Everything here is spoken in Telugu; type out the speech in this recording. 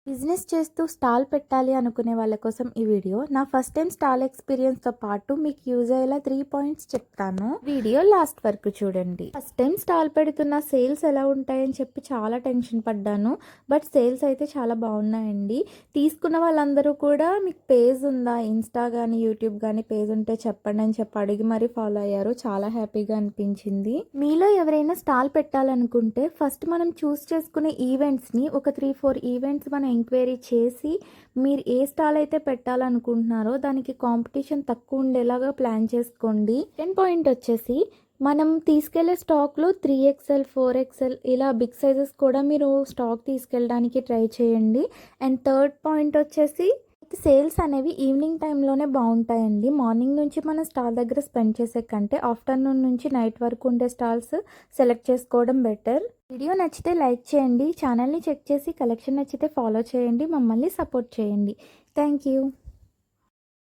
బిజినెస్ చేస్తూ స్టాల్ పెట్టాలి అనుకునే వాళ్ళ కోసం ఈ వీడియో. నా ఫస్ట్ టైం స్టాల్ ఎక్స్పీరియన్స్తో పాటు మీకు యూజ్ అయ్యేలా 3 పాయింట్స్ చెప్తాను. వీడియో లాస్ట్ వరకు చూడండి. ఫస్ట్ టైం స్టాల్ పెడుతున్న సేల్స్ ఎలా ఉంటాయని చెప్పి చాలా టెన్షన్ పడ్డాను. బట్ సేల్స్ అయితే చాలా బాగున్నాయండి. తీసుకున్న వాళ్ళందరూ కూడా మీకు పేజ్ ఉందా, ఇన్స్టా కానీ యూట్యూబ్ కానీ పేజ్ ఉంటే చెప్పండి అని చెప్పి అడిగి మరీ ఫాలో అయ్యారు. చాలా హ్యాపీగా అనిపించింది. మీలో ఎవరైనా స్టాల్ పెట్టాలనుకుంటే ఫస్ట్ మనం చూస్ చేసుకునే ఈవెంట్స్ని ఒక 3-4 ఈవెంట్స్ మనం ఎంక్వైరీ చేసి మీరు ఏ స్టాల్ అయితే పెట్టాలనుకుంటున్నారో దానికి కాంపిటీషన్ తక్కువ ఉండేలాగా ప్లాన్ చేసుకోండి. సెకండ్ పాయింట్ వచ్చేసి మనం తీసుకెళ్లే స్టాక్లో 3XL 4XL ఇలా బిగ్ సైజెస్ కూడా మీరు స్టాక్ తీసుకెళ్ళడానికి ట్రై చేయండి. అండ్ థర్డ్ పాయింట్ వచ్చేసి సేల్స్ అనేవి ఈవినింగ్ టైంలోనే బాగుంటాయండి. మార్నింగ్ నుంచి మనం స్టాల్ దగ్గర స్పెండ్ చేసే కంటే ఆఫ్టర్నూన్ నుంచి నైట్ వరకు ఉండే స్టాల్స్ సెలెక్ట్ చేసుకోవడం బెటర్. వీడియో నచ్చితే లైక్ చేయండి. ఛానల్ని చెక్ చేసి కలెక్షన్ నచ్చితే ఫాలో చేయండి. మమ్మల్ని సపోర్ట్ చేయండి. Thank you.